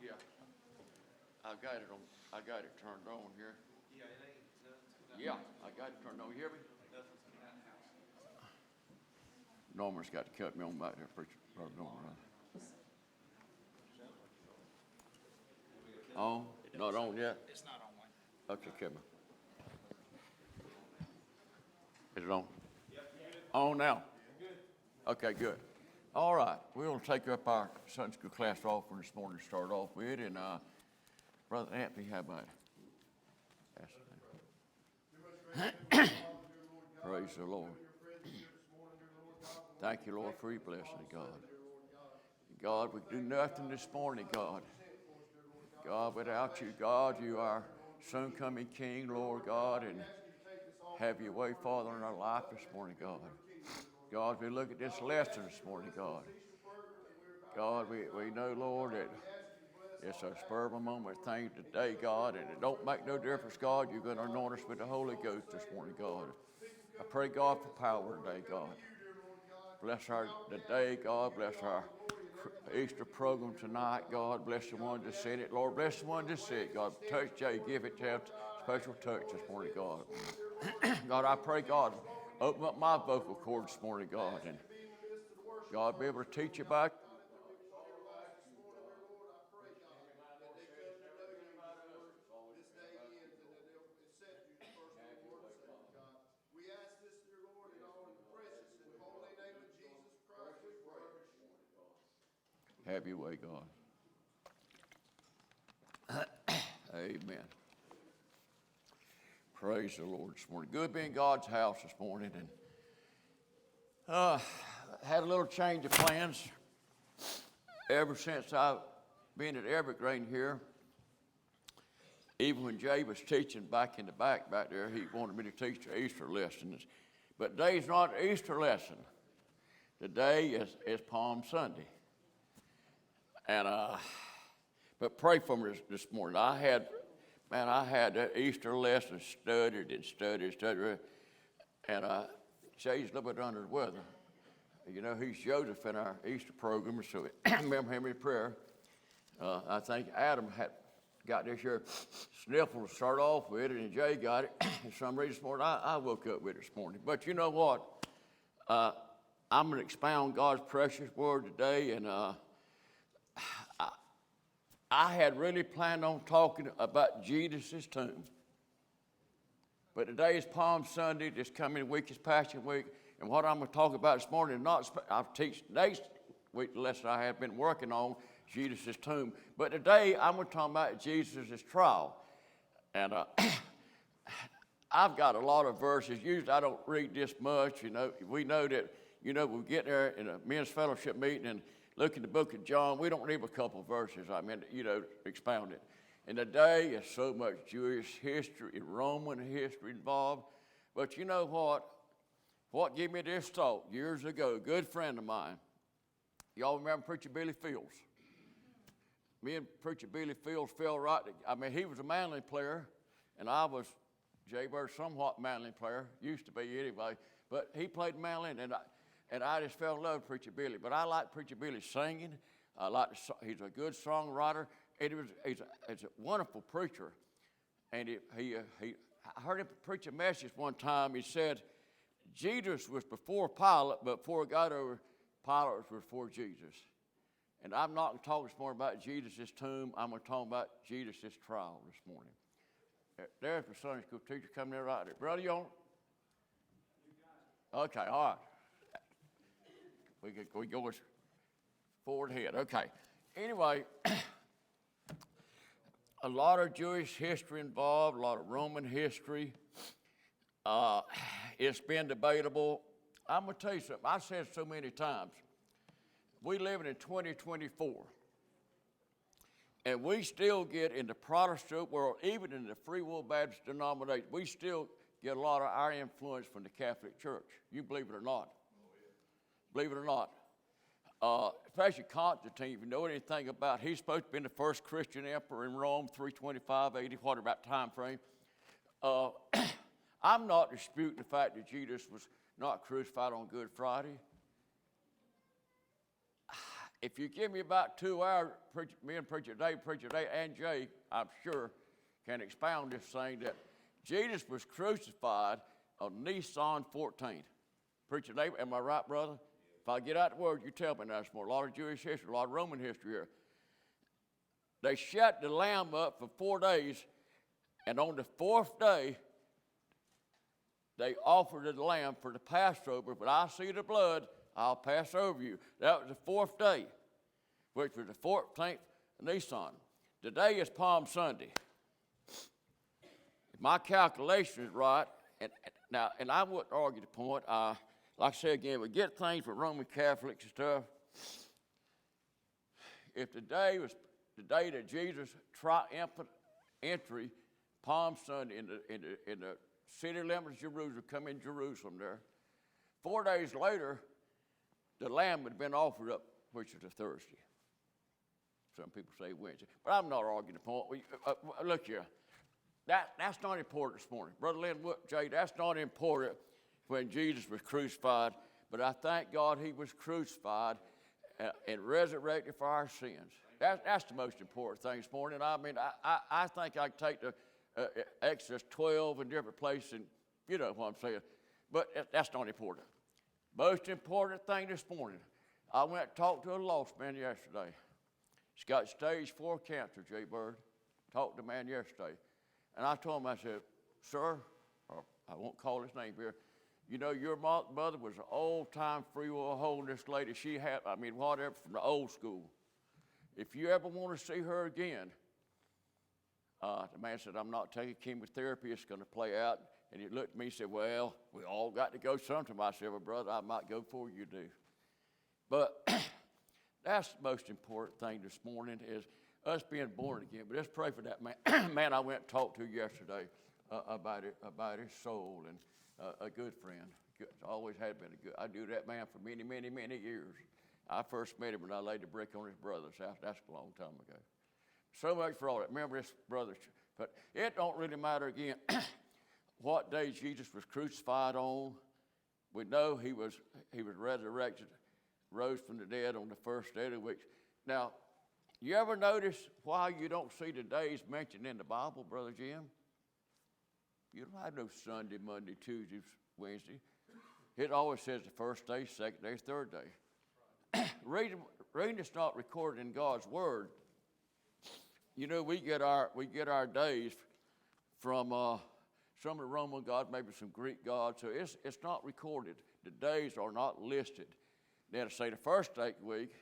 Yeah. I got it on, I got it turned on here. Yeah, I got it turned on. You hear me? Norman's got to cut me on back there, preacher. Brother Norman. On? Not on yet? It's not on one. Okay, Kevin. Is it on? On now? Okay, good. All right, we're going to take up our Sunday school class offering this morning to start off with, and Brother Anthony, how about it? Praise the Lord. Thank you, Lord, for your blessing, God. God, we do nothing this morning, God. God, without you, God, you are soon coming King, Lord God, and have your way, Father, in our life this morning, God. God, we look at this lesson this morning, God. God, we know, Lord, that it's a spur of a moment thing today, God, and it don't make no difference, God. You're going to anoint us with the Holy Ghost this morning, God. I pray, God, for power today, God. Bless our today, God. Bless our Easter program tonight, God. Bless the one that said it, Lord. Bless the one that said it, God. Touch Jay. Give it to him special touch this morning, God. God, I pray, God, open up my vocal cords this morning, God, and God, be able to teach about. Have your way, God. Amen. Praise the Lord this morning. Good being God's house this morning, and had a little change of plans ever since I've been at Evergreen here. Even when Jay was teaching back in the back there, he wanted me to teach the Easter lessons. But today's not an Easter lesson. Today is Palm Sunday. And but pray for me this morning. I had that Easter lesson studied, and Jay's a little bit under the weather. You know, he's Joseph in our Easter program, so remember him in prayer. I think Adam had got this here sniffle to start off with, and Jay got it. For some reason this morning, I woke up with it this morning. But you know what? I'm going to expound God's precious word today, and I had really planned on talking about Jesus' tomb. But today is Palm Sunday. This coming week is Passion Week. And what I'm going to talk about this morning, I'll teach next week the lesson I have been working on, Jesus' tomb. But today I'm going to talk about Jesus' trial. And I've got a lot of verses. Usually I don't read this much. You know, we know that, we get there in a men's fellowship meeting and look at the book of John. We don't read a couple of verses. Expound it. And today is so much Jewish history and Roman history involved. But you know what? What gave me this thought years ago, a good friend of mine, y'all remember Preacher Billy Fields? Me and Preacher Billy Fields fell right. He was a Manly player, and I was Jay Bird's somewhat Manly player, used to be anyway. But he played Manly, and I just fell in love with Preacher Billy. But I like Preacher Billy singing. He's a good songwriter, and he's a wonderful preacher. And I heard him preach a message one time. He said, Jesus was before Pilate, but before it got over, Pilate was before Jesus. And I'm not going to talk this morning about Jesus' tomb. I'm going to talk about Jesus' trial this morning. There's the Sunday school teacher coming there right there. Brother, you on? Okay, all right. We go forward ahead. Okay. Anyway, a lot of Jewish history involved, a lot of Roman history. It's been debatable. I'm going to tell you something. I've said so many times. We live in 2024. And we still get in the Protestant world, even in the Free Will Baptist denomination, we still get a lot of our influence from the Catholic Church. You believe it or not. Believe it or not. Especially Constantine, if you know anything about, he's supposed to be the first Christian emperor in Rome, 325 AD, what about time frame. I'm not disputing the fact that Jesus was not crucified on Good Friday. if you give me about 2 hours, me and Preacher Dave, and Jay, I'm sure, can expound this thing that Jesus was crucified on Nisan 14th. Preacher Dave, am I right, brother? If I get out the word, you tell me now. There's more. A lot of Jewish history, a lot of Roman history here. They shut the lamb up for 4 days, and on the 4th day, they offered the lamb for the Passover. But I see the blood, I'll pass over you. That was the 4th day, which was the 14th of Nisan. Today is Palm Sunday. If my calculation is right, and I wouldn't argue the point. Like I said again, we get things from Roman Catholics and stuff. If today was the day that Jesus' triumphant entry, Palm Sunday, in the city limits of Jerusalem, come in Jerusalem there, 4 days later, the lamb had been offered up, which was a Thursday. Some people say Wednesday, but I'm not arguing the point. Look here, that's not important this morning. Brother Linwood, Jay, that's not important when Jesus was crucified, but I thank God he was crucified and resurrected for our sins. That's the most important thing this morning. I mean, I think I can take the Exodus 12 and different places, and you know what I'm saying, but that's not important. Most important thing this morning, I went and talked to a lost man yesterday. He's got stage 4 cancer, Jay Bird. Talked to the man yesterday. And I told him, I said, sir, or I won't call his name here, you know, your mother was an old-time free will holiness lady. She had, whatever, from the old school. If you ever want to see her again, the man said, I'm not taking chemotherapy. It's going to play out. And he looked at me and said, well, we all got to go sometime. I said, well, brother, I might go before you do. But that's the most important thing this morning is us being born again. But let's pray for that man. Man I went and talked to yesterday about his soul, and a good friend. Always had been a good. I knew that man for many, many, many years. I first met him when I laid the brick on his brother's house. That's a long time ago. So much for all that. Remember this, brother. But it don't really matter again what day Jesus was crucified on. We know he was resurrected, rose from the dead on the first day of the week. Now, you ever notice why you don't see the days mentioned in the Bible, Brother Jim? You don't have no Sunday, Monday, Tuesday, Wednesday. It always says the first day, second day, third day. Reading is not recorded in God's Word. You know, we get our days from some of the Roman gods, maybe some Greek gods. So it's not recorded. The days are not listed. Then say the first day of the week,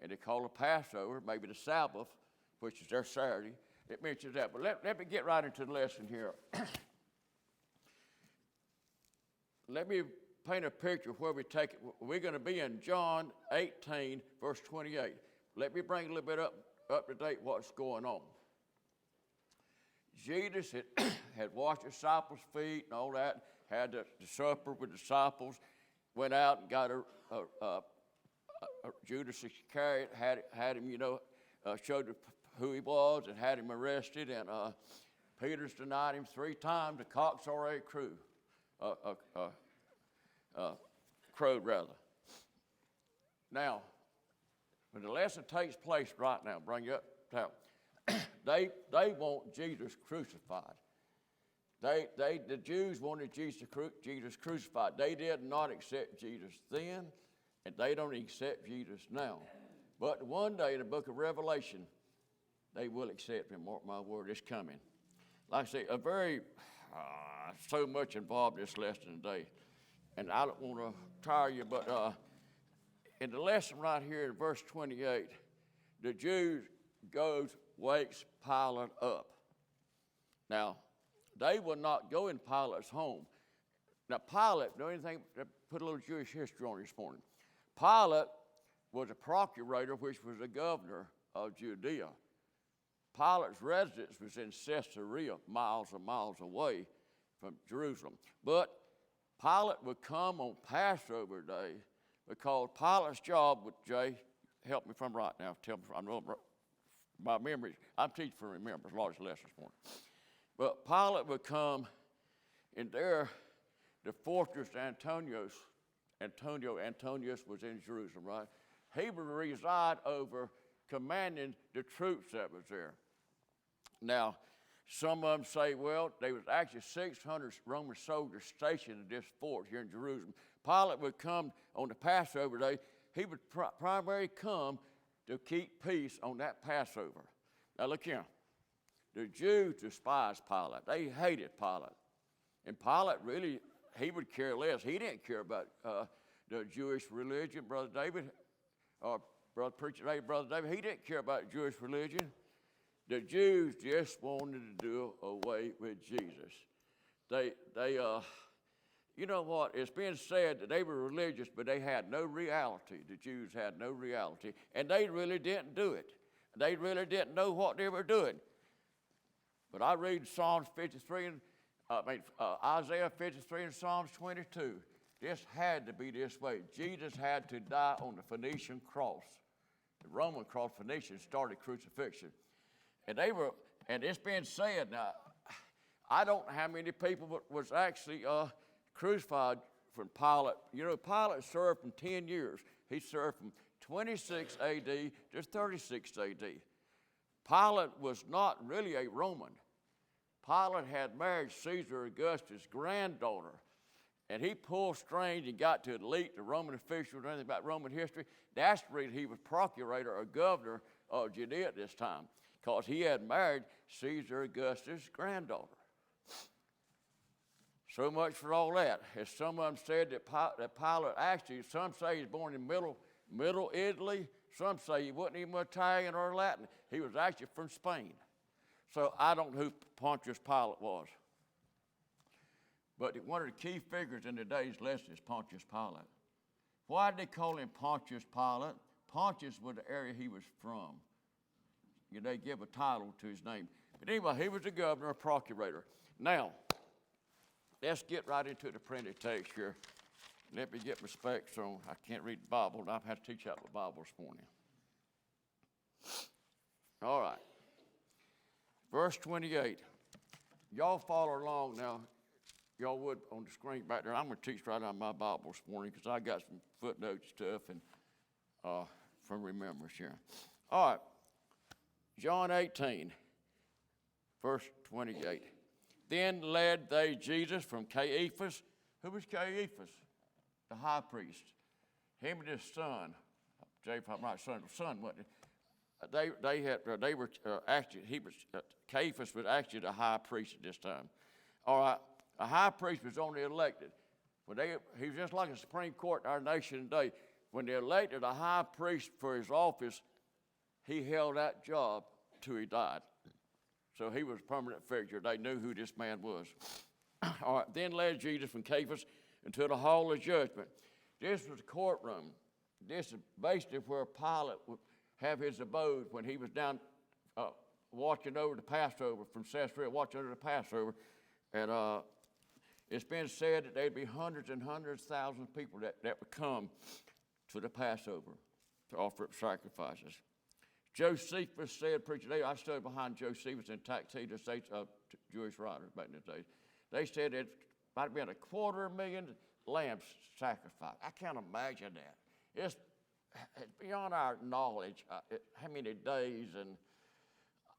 and they call it Passover, maybe the Sabbath, which is their Saturday. It mentions that. But let me get right into the lesson here. Let me paint a picture of where we take it. We're going to be in John 18, verse 28. Let me bring a little bit up to date what's going on. Jesus had washed the disciples' feet and all that, had the supper with the disciples, went out and got Judas Iscariot, had him, showed who he was and had him arrested, and Peter's denied him 3 times. The cock's already crowed. Crowed rather. Now, when the lesson takes place right now, bring you up town. They want Jesus crucified. The Jews wanted Jesus crucified. They did not accept Jesus then, and they don't accept Jesus now. But one day in the book of Revelation, they will accept him. Mark my word, it's coming. Like I say, so much involved in this lesson today. And I don't want to tire you, but in the lesson right here in verse 28, the Jews wakes Pilate up. Now, they will not go in Pilate's home. Now, Pilate, know anything, put a little Jewish history on this morning. Pilate was a procurator, which was a governor of Judea. Pilate's residence was in Caesarea, miles and miles away from Jerusalem. But Pilate would come on Passover Day because Pilate's job would, Jay, help me if I'm right now. Tell me if I'm wrong. My memory, I'm teaching for remembrance, a lot of lessons this morning. But Pilate would come in there, the fortress Antonius was in Jerusalem, right? He would reside over commanding the troops that was there. Now, some of them say, well, there was actually 600 Roman soldiers stationed in this fort here in Jerusalem. Pilate would come on the Passover day. He would primarily come to keep peace on that Passover. Now, look here. The Jews despised Pilate. They hated Pilate. And Pilate really, he would care less. He didn't care about the Jewish religion, Brother David, or Brother Preacher David, Brother David. He didn't care about Jewish religion. The Jews just wanted to do away with Jesus. You know what? It's been said that they were religious, but they had no reality. The Jews had no reality, and they really didn't do it. They really didn't know what they were doing. But I read Psalms 53 and Isaiah 53 and Psalms 22. This had to be this way. Jesus had to die on the Phoenician cross. The Roman cross, Phoenician, started crucifixion. And it's been said now, I don't know how many people was actually crucified from Pilate. You know, Pilate served from 10 years. He served from 26 AD to 36 AD. Pilate was not really a Roman. Pilate had married Caesar Augustus' granddaughter, and he pulled strings and got to elite the Roman officials, anything about Roman history. That's the reason he was procurator or governor of Judea at this time, because he had married Caesar Augustus' granddaughter. So much for all that. As some of them said that Pilate actually, some say he's born in middle Italy. Some say he wasn't even Italian or Latin. He was actually from Spain. So I don't know who Pontius Pilate was. But one of the key figures in today's lesson is Pontius Pilate. Why did they call him Pontius Pilate? Pontius was the area he was from. They give a title to his name. But anyway, he was a governor, a procurator. Now, let's get right into the printed text here. Let me get my specs on. I can't read the Bible, and I've had to teach out the Bible this morning. All right. Verse 28. Y'all follow along now. Y'all would on the screen back there. I'm going to teach right out of my Bible this morning because I got some footnote stuff and from remembrance here. All right. John 18, verse 28. Then led they Jesus from Caiaphas. Who was Caiaphas? The high priest. Him and his son. Son, wasn't it? Caiaphas was actually the high priest at this time. All right. A high priest was only elected. He was just like a Supreme Court in our nation today. When they elected a high priest for his office, he held that job till he died. So he was a permanent figure. They knew who this man was. All right, then led Jesus from Caiaphas into the hall of judgment. This was the courtroom. This is basically where Pilate would have his abode when he was down watching over the Passover from Caesarea, watching over the Passover. And it's been said that there'd be hundreds and hundreds of thousands of people that would come to the Passover to offer up sacrifices. Josephus said, Preacher David, I stood behind Josephus and Tacitus, Jewish writers back in the days. They said it might have been 250,000 lambs sacrificed. I can't imagine that. It's beyond our knowledge how many days. And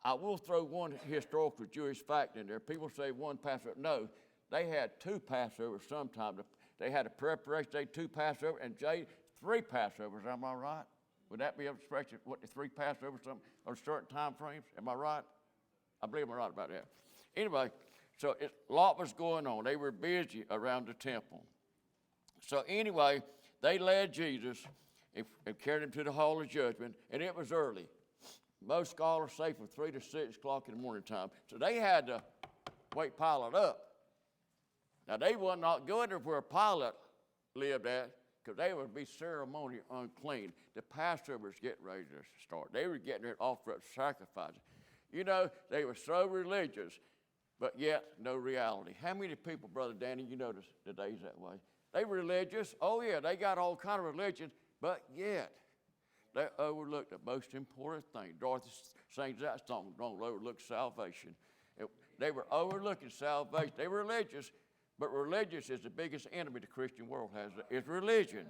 I will throw one historical Jewish fact in there. People say one Passover. No, they had two Passovers sometime. They had a preparation day, two Passovers, and three Passovers. Am I right? Would that be an expression, what, the three Passovers on certain time frames? Am I right? I believe I'm right about that. Anyway, so a lot was going on. They were busy around the temple. So anyway, they led Jesus and carried him to the hall of judgment, and it was early. Most scholars say from 3 to 6 o'clock in the morning time. So they had to wake Pilate up. Now, they were not going to where Pilate lived at, because they would be ceremonially unclean. The Passover was getting ready to start. They were getting ready to offer up sacrifices. You know, they were so religious, but yet no reality. How many people, Brother Danny, you notice the days that way? They were religious. Oh, yeah, they got all kind of religion, but yet they overlooked the most important thing. Dorothy sings that song, Don't Overlook Salvation. They were overlooking salvation. They were religious, but religious is the biggest enemy the Christian world has, is religion.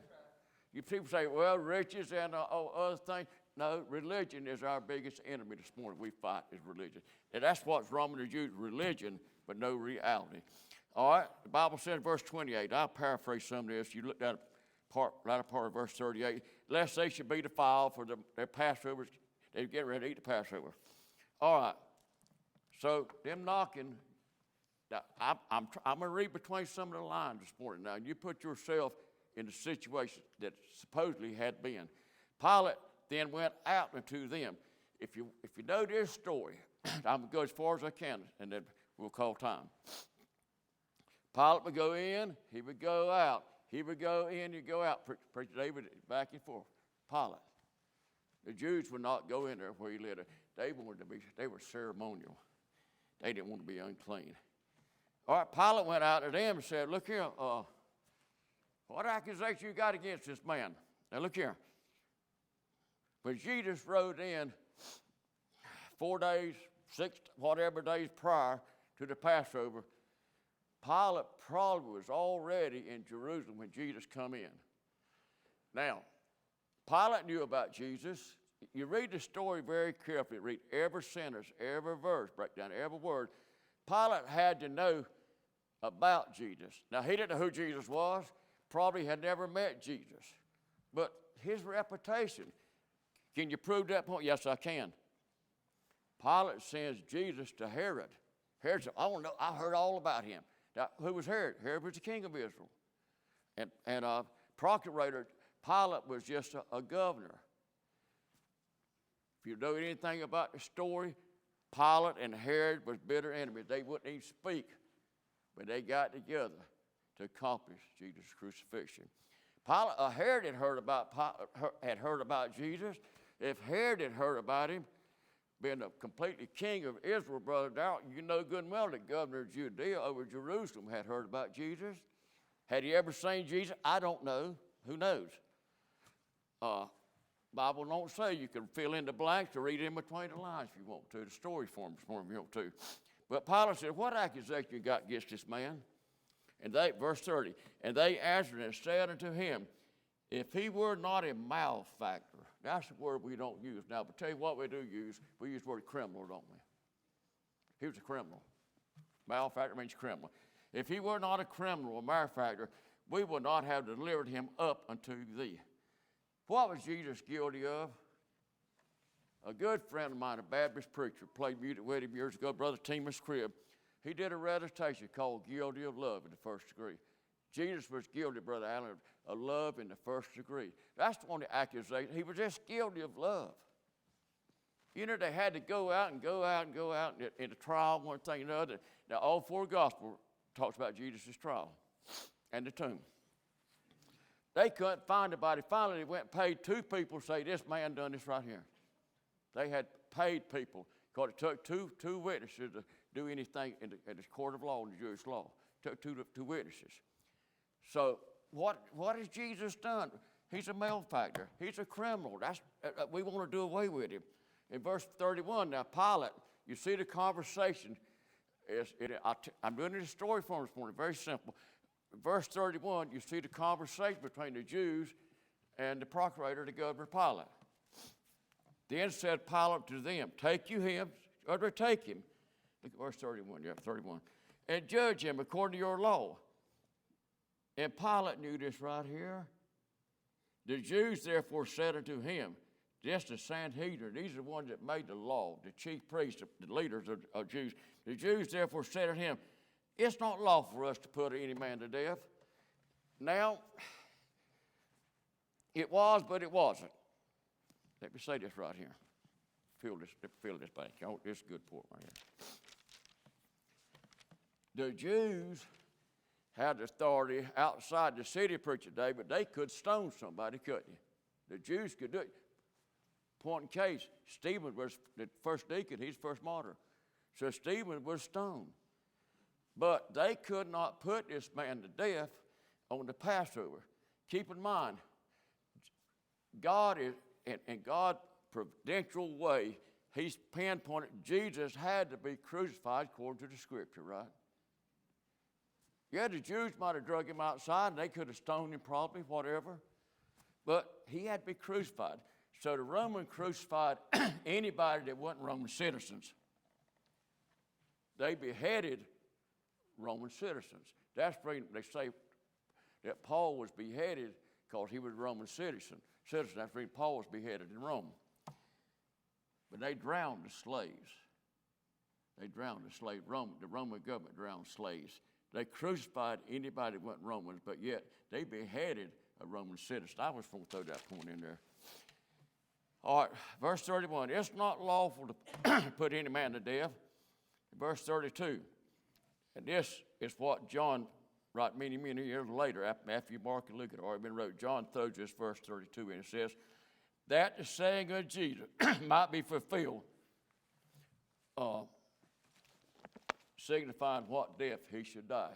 You people say, well, riches and other things. No, religion is our biggest enemy this morning. We fight is religion. And that's what's wrong with the Jews, religion, but no reality. All right, the Bible says in verse 28, I'll paraphrase some of this. You look down latter part of verse 38, lest they should be defiled for their Passovers. They're getting ready to eat the Passover. All right, so them knocking. Now, I'm going to read between some of the lines this morning. Now, you put yourself in the situation that supposedly had been. Pilate then went out unto them. If you know this story, I'm going to go as far as I can, and then we'll call time. Pilate would go in, he would go out. He would go in, he'd go out. Preacher David back and forth. Pilate. The Jews would not go in there where he lived. They were ceremonial. They didn't want to be unclean. All right, Pilate went out to them and said, look here, what accusation you got against this man? Now look here. When Jesus rode in 4 days, 6, whatever days prior to the Passover, Pilate probably was already in Jerusalem when Jesus come in. Now, Pilate knew about Jesus. You read the story very carefully. Read every sentence, every verse, break down every word. Pilate had to know about Jesus. Now, he didn't know who Jesus was. Probably had never met Jesus. But his reputation, can you prove that point? Yes, I can. Pilate sends Jesus to Herod. Herod said, I want to know, I heard all about him. Now, who was Herod? Herod was the king of Israel. And procurator, Pilate was just a governor. If you know anything about the story, Pilate and Herod was bitter enemies. They wouldn't even speak, but they got together to accomplish Jesus' crucifixion. Herod had heard about Jesus. If Herod had heard about him, being a completely king of Israel, Brother Darrell, you know good and well the governor of Judea over Jerusalem had heard about Jesus. Had he ever seen Jesus? I don't know. Who knows? Bible don't say. You can fill in the blanks to read in between the lines if you want to. The story forms for him if you want to. But Pilate said, what accusation you got against this man? And they, verse 30, and they answered and said unto him, if he were not a malefactor. That's the word we don't use. Now, but tell you what we do use. We use the word criminal, don't we? He was a criminal. Malefactor means criminal. If he were not a criminal, a malefactor, we would not have delivered him up unto thee. What was Jesus guilty of? A good friend of mine, a Baptist preacher, played music with him years ago, Brother Timus Cribb. He did a recitation called Guilty of Love in the First Degree. Jesus was guilty, Brother Allen, of love in the first degree. That's the only accusation. He was just guilty of love. You know, they had to go out and go out and go out in the trial, one thing and another. Now, all 4 Gospels talks about Jesus' trial and the tomb. They couldn't find anybody. Finally, they went and paid 2 people to say, this man done this right here. They had paid people because it took two witnesses to do anything in the court of law, in the Jewish law. It took two witnesses. So what has Jesus done? He's a malefactor. He's a criminal. We want to do away with him. In verse 31, now Pilate, you see the conversation. I'm doing this story for him this morning, very simple. Verse 31, you see the conversation between the Jews and the procurator, the governor Pilate. Then said Pilate to them, take you him, or take him. Look at verse 31, 31. And judge him according to your law. And Pilate knew this right here. The Jews therefore said unto him, just the Sanhedrin, these are the ones that made the law, the chief priests, the leaders of Jews. The Jews therefore said unto him, it's not lawful for us to put any man to death. Now, it was, but it wasn't. Let me say this right here. Fill this bank. Oh, this is good pork right here. The Jews had authority outside the city, Preacher Day, but they could stone somebody, couldn't you? The Jews could do it. Point in case, Stephen was the first deacon, he's the first martyr. So Stephen was stoned. But they could not put this man to death on the Passover. Keep in mind, God is, in God's providential way, he's pinpointed Jesus had to be crucified according to the scripture, right? Yeah, the Jews might have drug him outside and they could have stoned him probably, whatever. But he had to be crucified. So the Roman crucified anybody that wasn't Roman citizens. They beheaded Roman citizens. That's the reason they say that Paul was beheaded because he was a Roman citizen. That's the reason Paul was beheaded in Rome. But they drowned the slaves. They drowned the slaves. The Roman government drowned slaves. They crucified anybody that wasn't Romans, but yet they beheaded a Roman citizen. I was going to throw that point in there. All right, verse 31. It's not lawful to put any man to death. Verse 32. And this is what John, right, many years later, after Matthew, Mark, and Luke had already been wrote. John throws this verse 32 in. It says, that the saying of Jesus might be fulfilled, signifying what death he should die.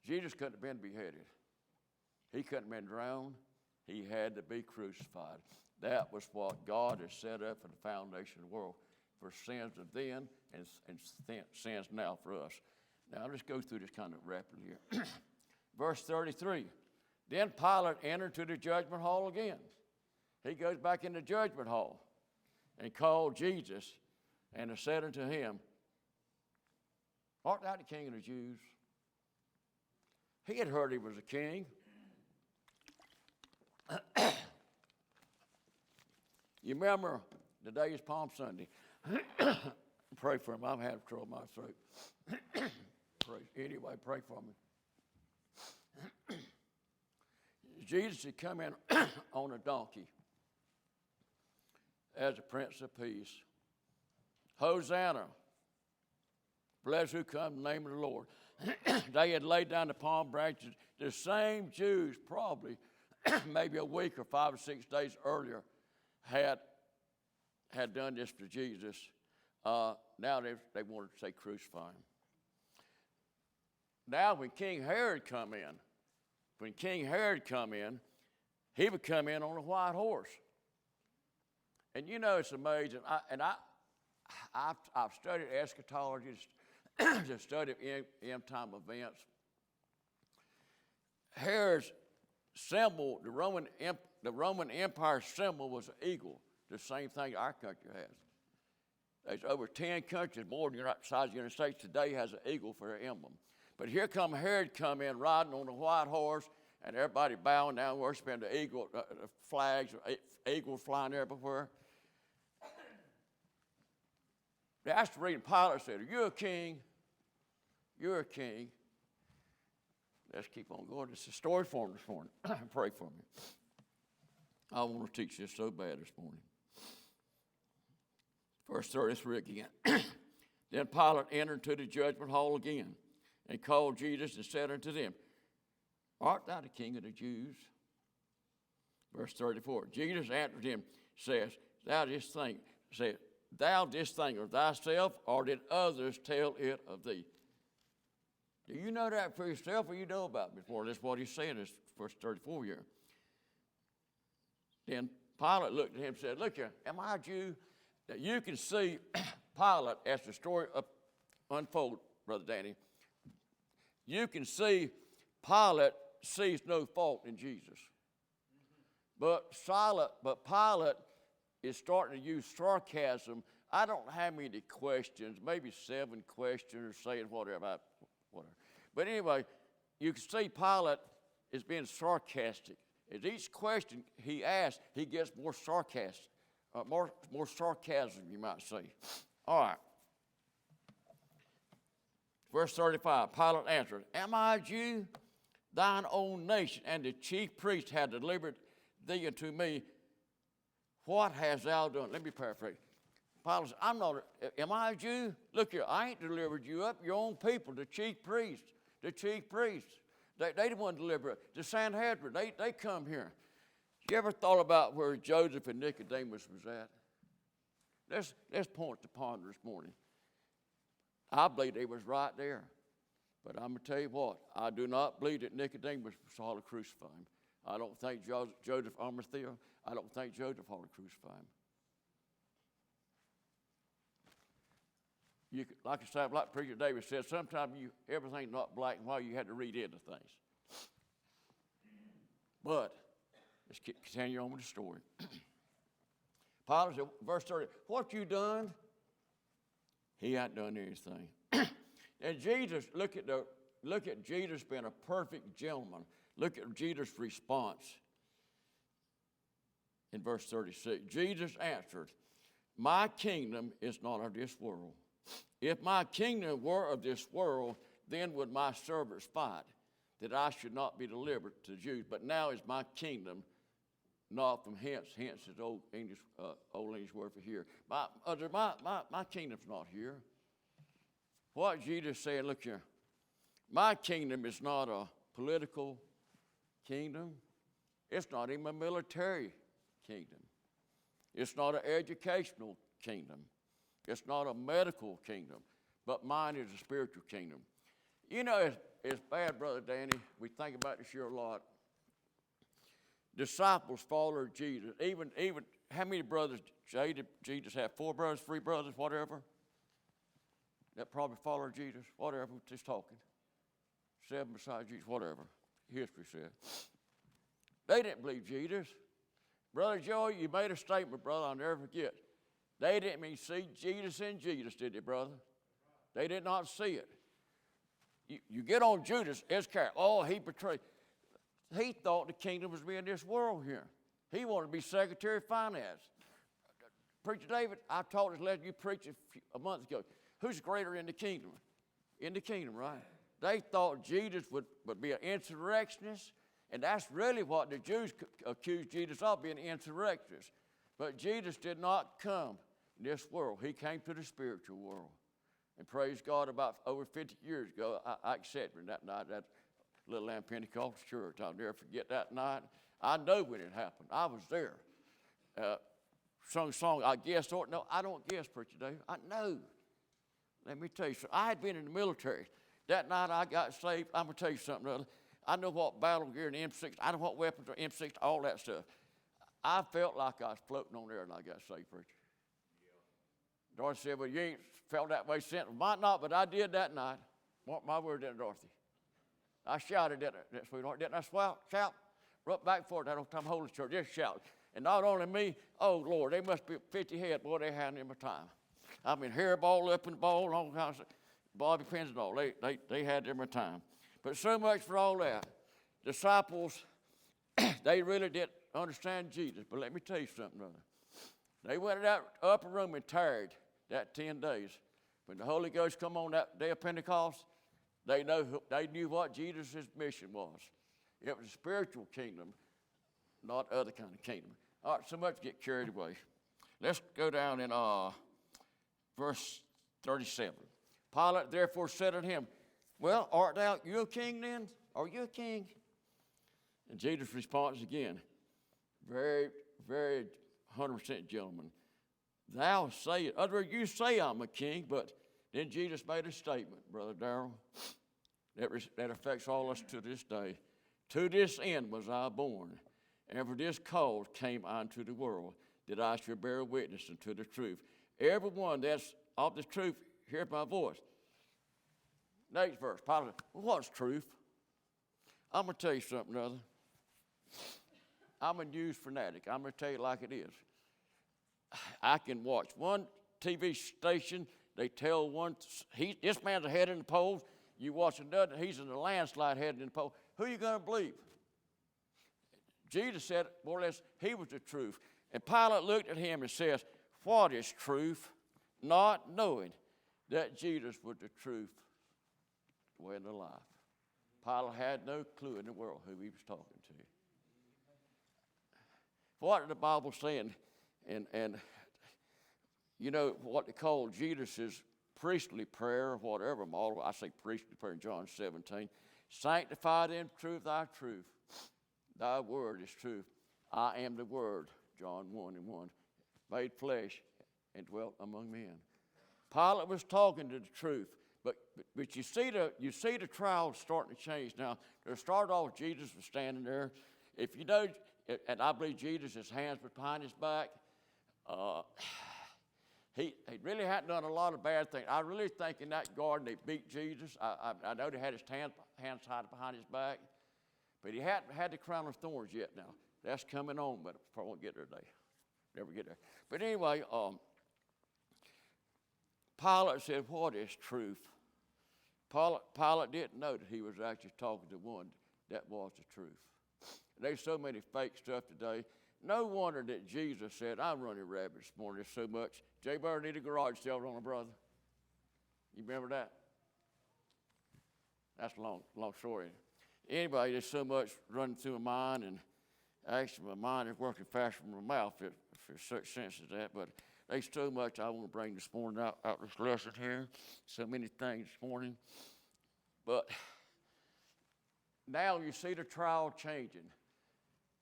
Jesus couldn't have been beheaded. He couldn't have been drowned. He had to be crucified. That was what God has set up for the foundation of the world, for sins of then and sins now for us. Now, let's go through this kind of rapidly here. Verse 33, then Pilate entered to the judgment hall again. He goes back in the judgment hall and called Jesus and said unto him, art thou the king of the Jews? He had heard he was a king. You remember the day is Palm Sunday. Pray for him. I'm having trouble with my throat. Anyway, pray for me. Jesus had come in on a donkey as a Prince of Peace. Hosanna. Blessed who come in the name of the Lord. They had laid down the palm branches. The same Jews probably maybe a week or 5 or 6 days earlier had done this to Jesus. Now they wanted to say crucify him. Now when King Herod come in, he would come in on a white horse. And you know it's amazing. I've studied eschatology, just studied end time events. Herod's symbol, the Roman Empire symbol was an eagle, the same thing our country has. There's over 10 countries, more than the size of the United States today, has an eagle for their emblem. But here come Herod come in riding on a white horse, and everybody bowing down, worshiping the eagle, the flags, eagles flying everywhere. That's the reason Pilate said, are you a king? You're a king. Let's keep on going. It's a story for him this morning. Pray for me. I want to teach this so bad this morning. Verse 33 again. Then Pilate entered to the judgment hall again and called Jesus and said unto them, art thou the king of the Jews? Verse 34. Jesus answered him, says, thou didst think of thyself, or did others tell it of thee? Do you know that for yourself, or you know about it before? That's what he's saying in verse 34 here. Then Pilate looked at him and said, look here, am I a Jew? Now you can see Pilate, as the story unfolds, Brother Danny, you can see Pilate sees no fault in Jesus. But Pilate is starting to use sarcasm. I don't have many questions, maybe 7 questions saying whatever. But anyway, you can see Pilate is being sarcastic. As each question he asks, he gets more sarcastic, more sarcasm, you might say. All right. Verse 35, Pilate answered, am I a Jew? Thine own nation and the chief priest had delivered thee unto me. What hast thou done? Let me paraphrase. Pilate said, am I a Jew? Look here, I ain't delivered you up. Your own people, the chief priests. They the one deliver it. The Sanhedrin, they come here. You ever thought about where Joseph and Nicodemus was at? Let's point to ponder this morning. I believe they was right there. But I'm going to tell you what, I do not believe that Nicodemus saw to crucify him. I don't think Joseph Arimathea, I don't think Joseph ought to crucify him. You could, like I said, like Preacher David said, sometimes everything's not black and white, you had to read into things. But Let's continue on with the story. Pilate said, verse 30, what you done? He hadn't done anything. And Jesus, look at Jesus being a perfect gentleman. Look at Jesus' response in verse 36. Jesus answered, my kingdom is not of this world. If my kingdom were of this world, then would my servants fight, that I should not be delivered to the Jews. But now is my kingdom not from hence. Hence is old English word for here. My kingdom's not here. What Jesus said, look here, my kingdom is not a political kingdom. It's not even a military kingdom. It's not an educational kingdom. It's not a medical kingdom. But mine is a spiritual kingdom. You know, it's bad, Brother Danny. We think about this here a lot. Disciples followed Jesus. Even how many brothers did Jesus have? 4 brothers, 3 brothers, whatever? That probably followed Jesus, whatever, just talking. 7 besides Jesus, whatever. History said. They didn't believe Jesus. Brother Joey, you made a statement, brother, I'll never forget. They didn't even see Jesus in Jesus, did they, brother? They did not see it. You get on Judas Iscariot. Oh, he betrayed. He thought the kingdom was being this world here. He wanted to be Secretary of Finance. Preacher David, I taught this lesson you preached a month ago. Who's greater in the kingdom? In the kingdom, right? They thought Jesus would be an insurrectionist, and that's really what the Jews accused Jesus of, being an insurrectionist. But Jesus did not come in this world. He came to the spiritual world. And praise God, about over 50 years ago, I accepted him that night, that Little Lamb Pentecostal church. I'll never forget that night. I know when it happened. I was there. Sung a song, I guess, or no, I don't guess, Preacher Dave. I know. Let me tell you something. I had been in the military. That night I got saved. I'm going to tell you something, brother. I know what battle gear and M6, I know what weapons are M6, all that stuff. I felt like I was floating on there and I got saved, preacher. Yeah. Dorothy said, well, you ain't felt that way since. Might not, but I did that night. Mark my word, didn't Dorothy? I shouted, didn't I, sweetheart? Didn't I shout? Right back for that old time Holy Church, just shout. And not only me, oh, Lord, they must be 50 head. Boy, they had in my time. I mean, hairball up in the ball and all kinds of bobby pins and all. They had them in time. But so much for all that. Disciples, they really didn't understand Jesus. But let me tell you something, brother. They went in that upper room and tarried that 10 days. When the Holy Ghost come on that day of Pentecost, they knew what Jesus' mission was. It was a spiritual kingdom, not other kind of kingdom. All right, so much get carried away. Let's go down in verse 37. Pilate therefore said unto him, well, art thou you a king then? Are you a king? And Jesus responds again, very, very 100% gentleman. Thou say it. Other words, you say I'm a king, but then Jesus made a statement, Brother Darrell, that affects all of us to this day. To this end was I born, and for this cause came I into the world, that I should bear witness unto the truth. Everyone that's of the truth, hear my voice. Next verse, Pilate, what's truth? I'm going to tell you something, brother. I'm a news fanatic. I'm going to tell you like it is. I can watch one TV station, they tell one, this man's ahead in the polls. You watch another, he's in a landslide heading in the polls. Who are you going to believe? Jesus said, more or less, he was the truth. And Pilate looked at him and says, what is truth? Not knowing that Jesus was the truth, the way, and the life. Pilate had no clue in the world who he was talking to. What did the Bible saying? And you know what they call Jesus' priestly prayer, or whatever model. I say priestly prayer in John 17. Sanctify them truth, thy truth. Thy word is truth. I am the word, John 1:1, made flesh and dwelt among men. Pilate was talking to the truth, but you see the trial starting to change now. To start off, Jesus was standing there. If you know, and I believe Jesus, his hands were behind his back. He really hadn't done a lot of bad things. I really think in that garden they beat Jesus. I know they had his hands tied behind his back, but he hadn't had the crown of thorns yet now. That's coming on, but I probably won't get there today. Never get there. But anyway, Pilate said, what is truth? Pilate didn't know that he was actually talking to one that was the truth. There's so many fake stuff today. No wonder that Jesus said, I'm running rabbit this morning. There's so much. Jay Burr need a garage sale on a brother. You remember that? That's a long story. Anyway, there's so much running through my mind, and actually my mind is working faster than my mouth if there's such sense as that. But there's so much I want to bring this morning out this lesson here. So many things this morning. But now you see the trial changing.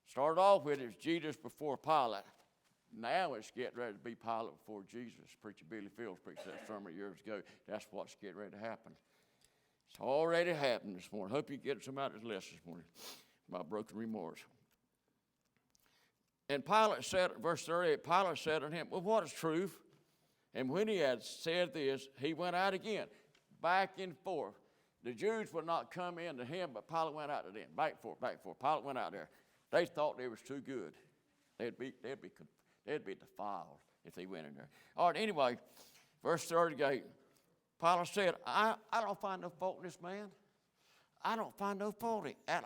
Started off with it's Jesus before Pilate. Now it's getting ready to be Pilate before Jesus. Preacher Billy Fields preached that sermon years ago. That's what's getting ready to happen. It's already happened this morning. Hope you get some out of this lesson this morning. My broken remorse. And Pilate said, verse 38, Pilate said unto him, well, what is truth? And when he had said this, he went out again, back and forth. The Jews would not come in to him, but Pilate went out to them, back and forth, back and forth. Pilate went out there. They thought they was too good. They'd be defiled if they went in there. All right, anyway, verse 38, Pilate said, I don't find no fault in this man. I don't find no fault in him.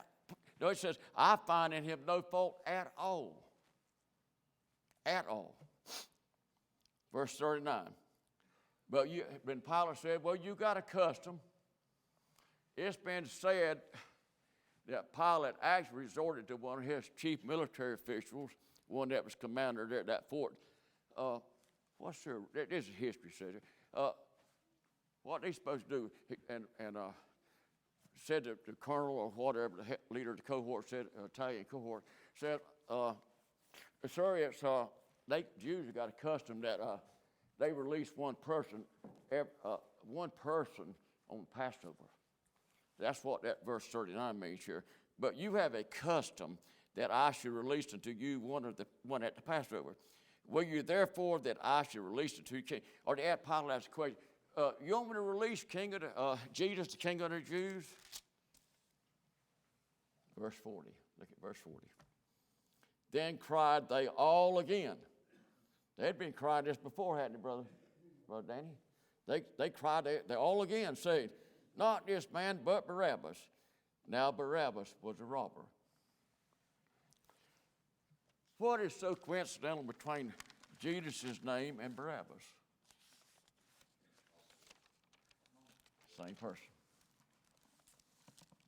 No, it says, I find in him no fault at all. At all. Verse 39. But when Pilate said, well, you got a custom. It's been said that Pilate actually resorted to one of his chief military officials, one that was commander there at that fort. This is history, says it. What they supposed to do, and said that the colonel or whatever, the leader of the cohort said, Italian cohort, said, sir, it's, Jews have got a custom that they release one person on Passover. That's what that verse 39 means here. But you have a custom that I should release unto you one at the Passover. Will you therefore that I should release unto you king? Or to add Pilate asked the question, you want me to release Jesus, the king of the Jews? Verse 40. Look at verse 40. Then cried they all again. They had been crying this before, hadn't they, Brother Danny? They cried they all again, saying, not this man, but Barabbas. Now Barabbas was a robber. What is so coincidental between Jesus' name and Barabbas? Same person.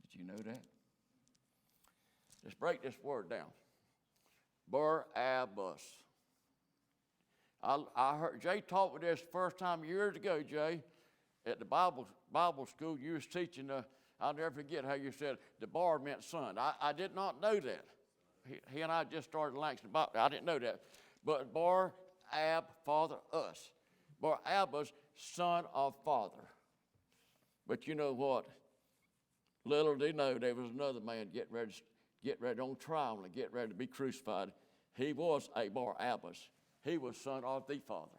Did you know that? Let's break this word down. Barabbas. I heard Jay taught me this first time years ago, Jay, at the Bible school. You was teaching, I'll never forget how you said the bar meant son. I did not know that. He and I just started Langston Bible. I didn't know that. But Bar-ab, father, us. Barabbas, son of father. But you know what? Little did they know there was another man getting ready on trial and get ready to be crucified. He was a Barabbas. He was son of the Father.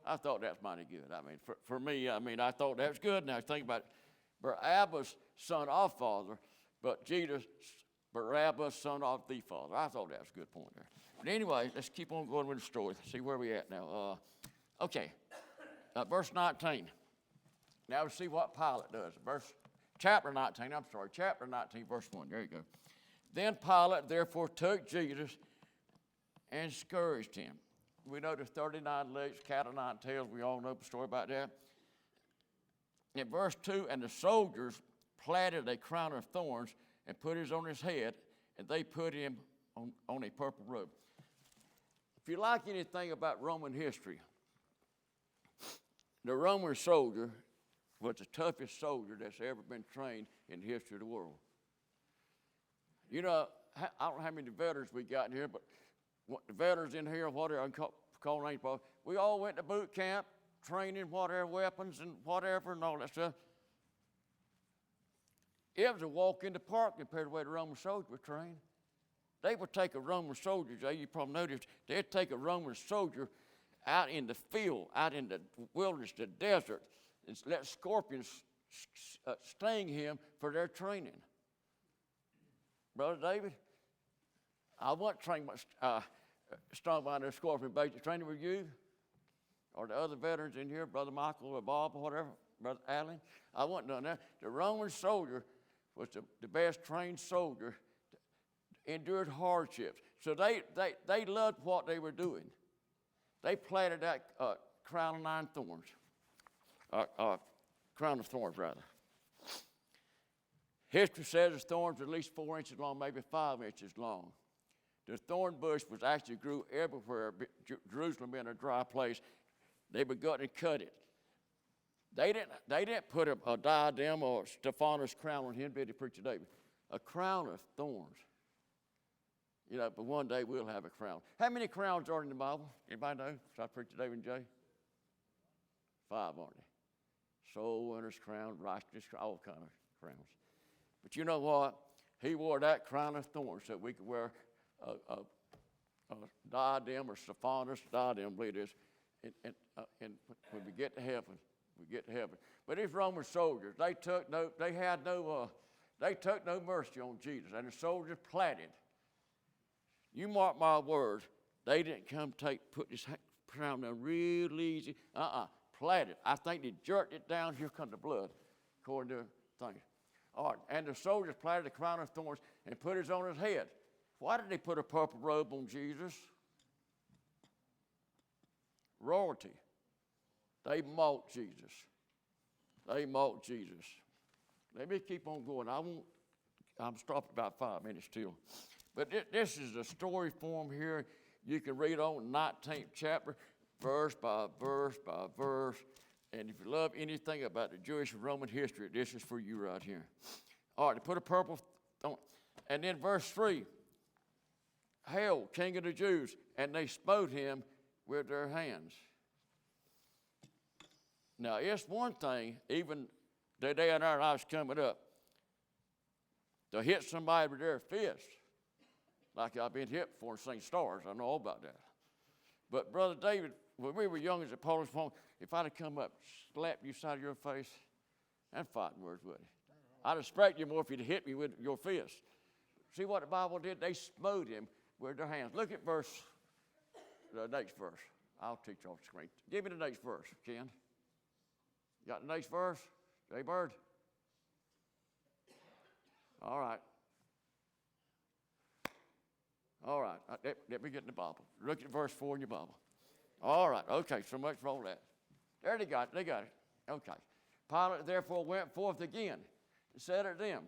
I thought that's mighty good. I mean, for me, I thought that was good. Now think about it. Barabbas, son of Father, but Jesus, Barabbas, son of the Father. I thought that was a good point there. But anyway, let's keep on going with the story. See where we at now. Verse 19. Now we see what Pilate does. Chapter 19, verse 1. There you go. Then Pilate therefore took Jesus and scourged him. We know there's 39 legs, cat o' nine tails. We all know the story about that. In verse 2, and the soldiers platted a crown of thorns and put it on his head, and they put him on a purple robe. If you like anything about Roman history, the Roman soldier was the toughest soldier that's ever been trained in the history of the world. You know, I don't know how many veterans we got in here, but the veterans in here, whatever, I call names, we all went to boot camp, training whatever weapons and whatever and all that stuff. It was a walk in the park compared to the way the Roman soldiers were trained. They would take a Roman soldier, Jay, you probably noticed, they'd take a Roman soldier out in the field, out in the wilderness, the desert, and let scorpions sting him for their training. Brother David, I wasn't trained strong by the scorpion basic training with you or the other veterans in here, Brother Michael or Bob or whatever, Brother Allen. I wasn't done that. The Roman soldier was the best trained soldier, endured hardships. So they loved what they were doing. They planted that crown of 9 thorns, crown of thorns rather. History says the thorns were at least 4 inches long, maybe 5 inches long. The thorn bush was actually grew everywhere, Jerusalem being a dry place. They begun to cut it. They didn't put a diadem or Stephanus crown on him, did he, Preacher David? A crown of thorns. You know, but one day we'll have a crown. How many crowns are in the Bible? Anybody know? Besides Preacher David and Jay? 5, aren't they? Soul winner's crown, righteousness crown, all kind of crowns. But you know what? He wore that crown of thorns so we could wear a diadem or Stephanus diadem, I believe it is. And when we get to heaven, we get to heaven. But these Roman soldiers, they took no mercy on Jesus, and the soldiers planted. You mark my words, they didn't come put this crown down real easy. Planted. I think they jerked it down. Here comes the blood, according to things. All right, and the soldiers planted the crown of thorns and put it on his head. Why did they put a purple robe on Jesus? Royalty. They mocked Jesus. They mocked Jesus. Let me keep on going. I'm stopping about 5 minutes still. But this is a story form here. You can read on 19th chapter, verse by verse by verse. And if you love anything about the Jewish and Roman history, this is for you right here. All right, they put a purple on. And then verse 3, Hail, King of the Jews, and they smote him with their hands. Now, it's one thing, even the day in our lives coming up, to hit somebody with their fist, like I've been hit before and seen stars. I know all about that. But, Brother David, when we were young as a Polish phone, if I'd have come up, slapped you side of your face, that's fighting words, wouldn't it? I'd have spanked you more if you'd hit me with your fist. See what the Bible did? They smote him with their hands. Look at the next verse. I'll teach off the screen. Give me the next verse, Ken. You got the next verse? Jay Bird? All right. All right. Let me get in the Bible. Look at verse 4 in your Bible. All right. Okay. So much for all that. There they got it. They got it. Okay. Pilate therefore went forth again and said unto them,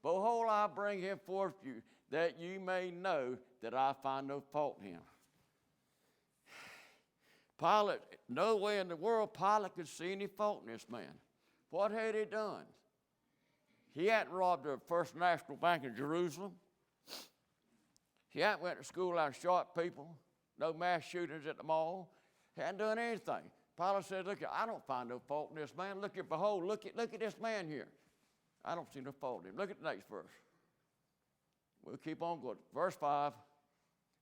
Behold, I bring him forth to you, that you may know that I find no fault in him. Pilate, no way in the world Pilate could see any fault in this man. What had he done? He hadn't robbed the First National Bank in Jerusalem. He hadn't went to school and shot people. No mass shootings at the mall. He hadn't done anything. Pilate said, look, I don't find no fault in this man. Look at this man here. I don't see no fault in him. Look at the next verse. We'll keep on going. Verse 5.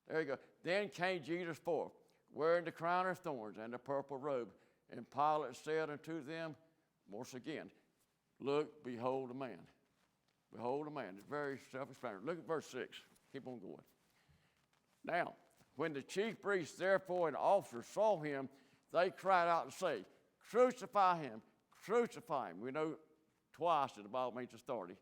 There you go. Then came Jesus forth, wearing the crown of thorns and the purple robe. And Pilate said unto them, once again, look, behold a man. Behold a man. It's very self-explanatory. Look at verse 6. Keep on going. Now, when the chief priests, therefore, and officers saw him, they cried out and say, Crucify him, crucify him. We know twice that the Bible means authority.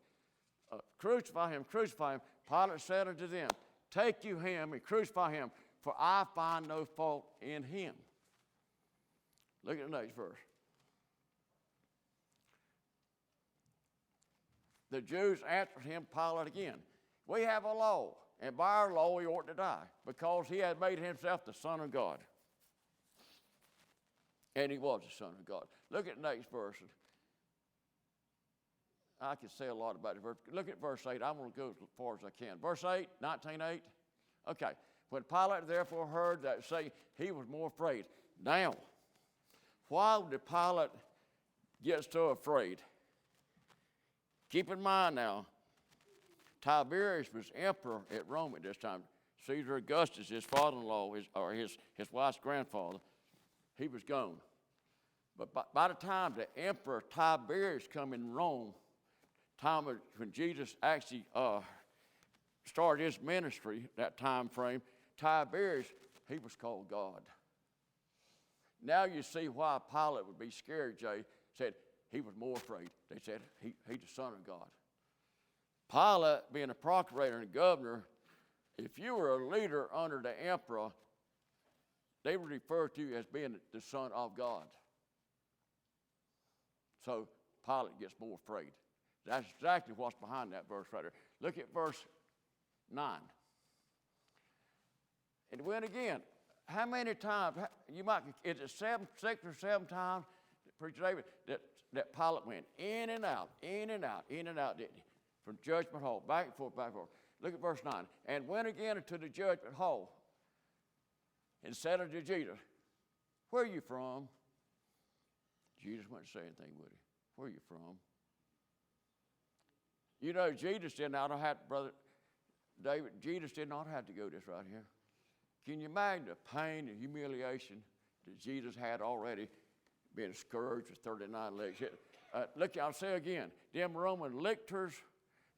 Crucify him, crucify him. Pilate said unto them, Take you him and crucify him, for I find no fault in him. Look at the next verse. The Jews answered him, Pilate again, We have a law, and by our law he ought to die, because he had made himself the Son of God. And he was the Son of God. Look at the next verse. I could say a lot about it. Look at verse 8. I'm going to go as far as I can. Verse 8, 19:8. Okay. When Pilate therefore heard that say, he was more afraid. Now, why did Pilate get so afraid? Keep in mind now, Tiberius was emperor at Rome at this time. Caesar Augustus, his father-in-law, his wife's grandfather, he was gone. But by the time the emperor Tiberius come in Rome, time when Jesus actually started his ministry, that time frame, Tiberius, he was called God. Now you see why Pilate would be scared, Jay. Said he was more afraid. They said he's the Son of God. Pilate, being a procurator and a governor, if you were a leader under the emperor, they would refer to you as being the Son of God. So Pilate gets more afraid. That's exactly what's behind that verse right there. Look at verse 9. And when again, how many times, is it 6 or 7 times, Preacher David, that Pilate went in and out, didn't he? From judgment hall, back and forth, back and forth. Look at verse 9. And went again into the judgment hall and said unto Jesus, where are you from? Jesus wouldn't say anything, would he? Where are you from? You know, Jesus did not have, Brother David, Jesus did not have to go this right here. Can you imagine the pain and humiliation that Jesus had already, being scourged with 39 legs? Look, I'll say again, them Roman lictors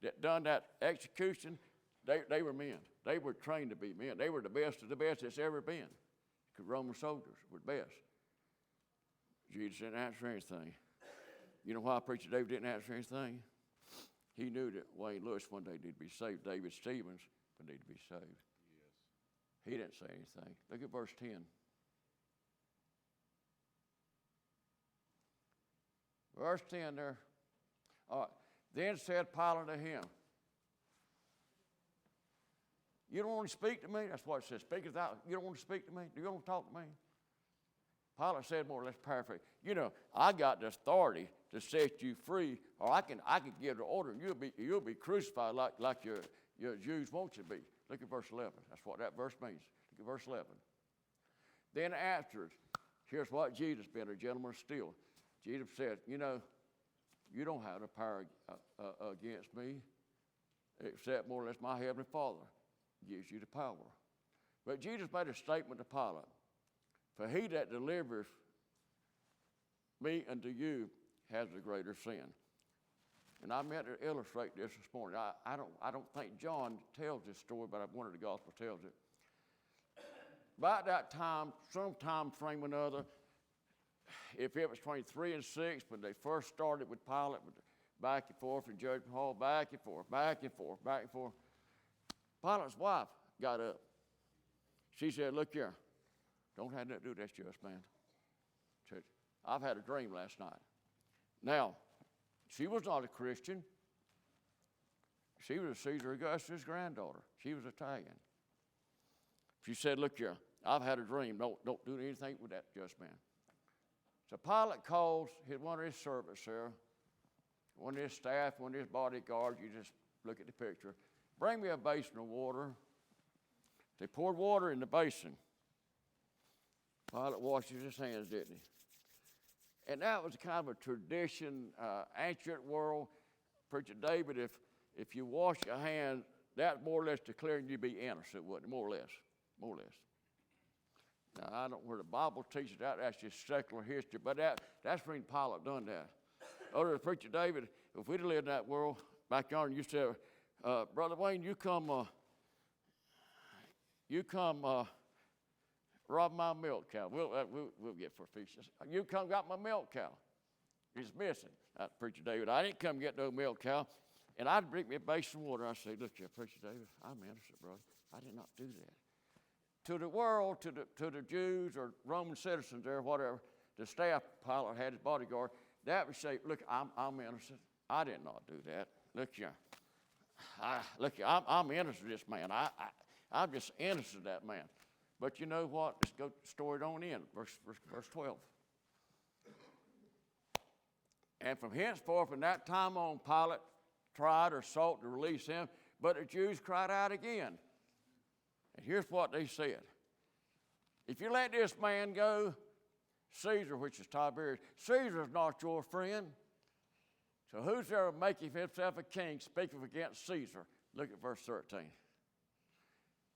that done that execution, they were men. They were trained to be men. They were the best of the best that's ever been. Because Roman soldiers were the best. Jesus didn't answer anything. You know why Preacher David didn't answer anything? He knew that Wayne Lewis one day needed to be saved. David Stevens would need to be saved. Yes. He didn't say anything. Look at verse 10. Verse 10 there. All right. Then said Pilate to him, you don't want to speak to me? That's what it says. Speak it out. You don't want to speak to me? Do you want to talk to me? Pilate said more or less paraphrase. You know, I got the authority to set you free, or I can give the order, and you'll be crucified like your Jews want you to be. Look at verse 11. That's what that verse means. Look at verse 11. Then afterwards, here's what Jesus, being a gentleman still, Jesus said, you know, you don't have the power against me, except more or less my heavenly Father gives you the power. But Jesus made a statement to Pilate, for he that delivers me unto you has the greater sin. And I meant to illustrate this morning. I don't think John tells this story, but one of the Gospels tells it. About that time, some time frame or another, if it was between 3 and 6, when they first started with Pilate, with back and forth in judgment hall, back and forth, back and forth, back and forth, Pilate's wife got up. She said, look here, don't have nothing to do with that just man. Said, I've had a dream last night. Now, she was not a Christian. She was Caesar Augustus' granddaughter. She was Italian. She said, look here, I've had a dream. Don't do anything with that just man. So Pilate calls one of his servants there, one of his staff, one of his bodyguards. You just look at the picture. Bring me a basin of water. They poured water in the basin. Pilate washes his hands, didn't he? And that was kind of a tradition, ancient world. Preacher David, if you wash your hands, that's more or less declaring you be innocent, wouldn't it? More or less. More or less. Now, I don't know where the Bible teaches that. That's just secular history. But that's when Pilate done that. Other Preacher David, if we'd lived in that world back yonder, you said, Brother Wayne, you come rob my milk cow. We'll get for fish. You come got my milk cow. It's missing. Preacher David, I didn't come get no milk cow. And I'd bring me a basin of water. I say, look here, Preacher David, I'm innocent, brother. I did not do that. To the world, to the Jews or Roman citizens there, whatever, the staff Pilate had his bodyguard, that would say, look, I'm innocent. I did not do that. Look here. I'm innocent of this man. I'm just innocent of that man. But you know what? Let's go story on in, verse 12. And from henceforth, from that time on, Pilate tried or sought to release him, but the Jews cried out again. And here's what they said. If you let this man go, Caesar, which is Tiberius, Caesar's not your friend. So whosoever maketh himself a king speaketh against Caesar. Look at verse 13.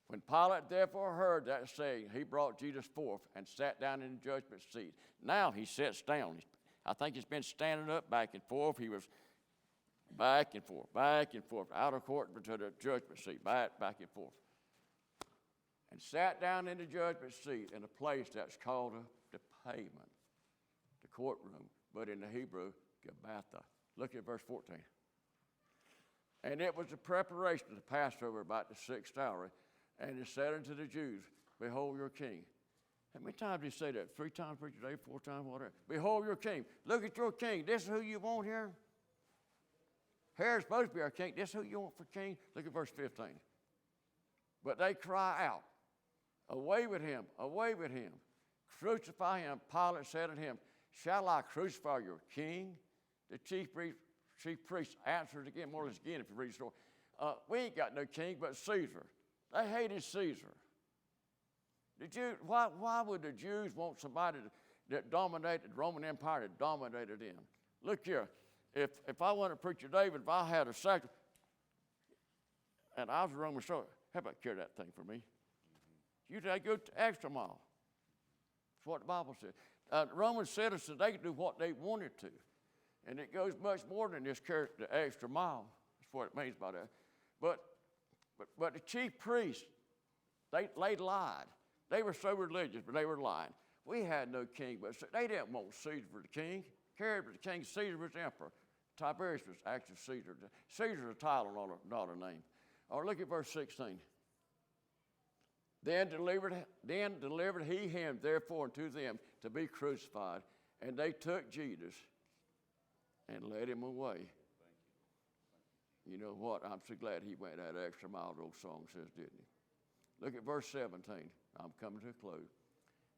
When Pilate therefore heard that saying, he brought Jesus forth and sat down in the judgment seat. Now he sits down. I think he's been standing up back and forth. He was back and forth, out of court to the judgment seat, back and forth. And sat down in the judgment seat in a place that's called the pavement, the courtroom, but in the Hebrew, Gabbatha. Look at verse 14. And it was the preparation of the Passover about the 6th hour. And he said unto the Jews, behold your king. How many times did he say that? 3 times per day, 4 times, whatever. Behold your king. Look at your king. This is who you want here? Herod's supposed to be our king. This is who you want for king? Look at verse 15. But they cry out, away with him, away with him. Crucify him. Pilate said unto him, shall I crucify your king? The chief priest answered again, more or less again, if you read the story. We ain't got no king but Caesar. They hated Caesar. The Jews, why would the Jews want somebody that dominated the Roman Empire, that dominated them? Look here, if I wanted to preach to David, if I had a sacrifice, and I was a Roman soldier, how about carry that thing for me? You take go to extra mile. That's what the Bible says. Roman citizens, they could do what they wanted to. And it goes much more than just carry the extra mile. That's what it means by that. But the chief priests, they lied. They were so religious, but they were lying. We had no king, but they didn't want Caesar for the king. Herod was the king, Caesar was the emperor. Tiberius was actually Caesar. Caesar's a title, not a name. Or look at verse 16. Then delivered he him, therefore, unto them to be crucified. And they took Jesus and led him away. You know what? I'm so glad he went that extra mile, the old song says, didn't he? Look at verse 17. I'm coming to a close.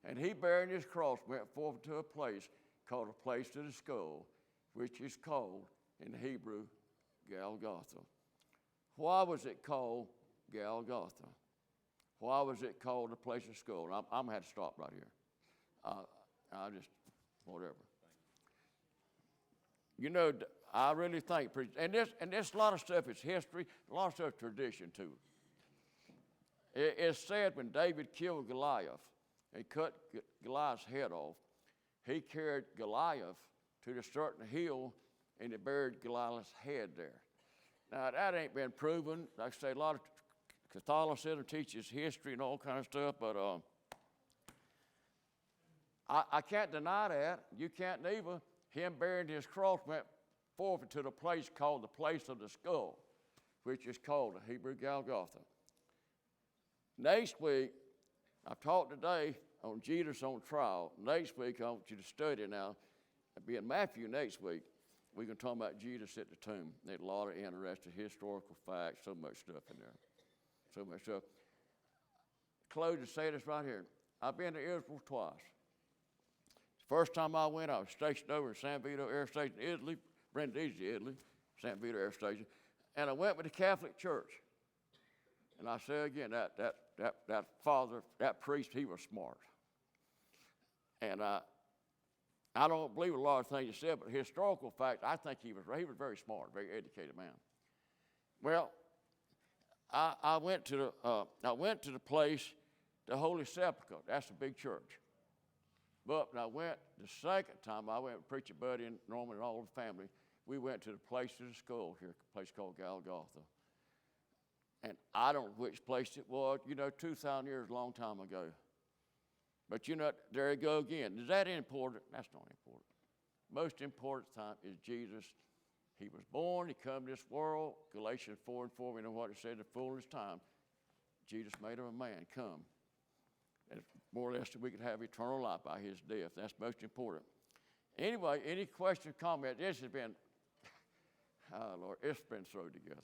And he, bearing his cross, went forth to a place called a place to the skull, which is called in Hebrew Golgotha. Why was it called Golgotha? Why was it called a place of skull? I'm going to have to stop right here. I just, whatever. You know, I really think, and this a lot of stuff is history, a lot of stuff is tradition too. It's said when David killed Goliath and cut Goliath's head off, he carried Goliath to the certain hill and he buried Goliath's head there. Now, that ain't been proven. Like I say, a lot of Catholicism teaches history and all kind of stuff, but I can't deny that. You can't neither. Him bearing his cross went forward to the place called the place of the skull, which is called the Hebrew Golgotha. Next week, I've taught today on Jesus on trial. Next week, I want you to study now. It'll be in Matthew next week. We're going to talk about Jesus at the tomb. There's a lot of interesting historical facts, so much stuff in there. So much stuff. Close to say this right here. I've been to Israel twice. The first time I went, I was stationed over in San Vito Air Station, Italy, Brindisi, Italy, San Vito Air Station. And I went with the Catholic Church. And I say again, that father, that priest, he was smart. And I don't believe a lot of things he said, but historical fact, I think he was very smart, very educated man. Well, I went to the place, the Holy Sepulchre. That's a big church. But when I went the second time, I went with Preacher Buddy and Norman and all the family. We went to the place of the skull here, a place called Golgotha. And I don't know which place it was. 2,000 years, a long time ago. But there you go again. Is that important? That's not important. Most important time is Jesus. He was born, he come to this world. Galatians 4:4, we know what it said, the fullness time. Jesus made him a man, come. And more or less that we could have eternal life by his death. That's most important. Anyway, any questions, comments? This has been, oh Lord, it's been thrown together.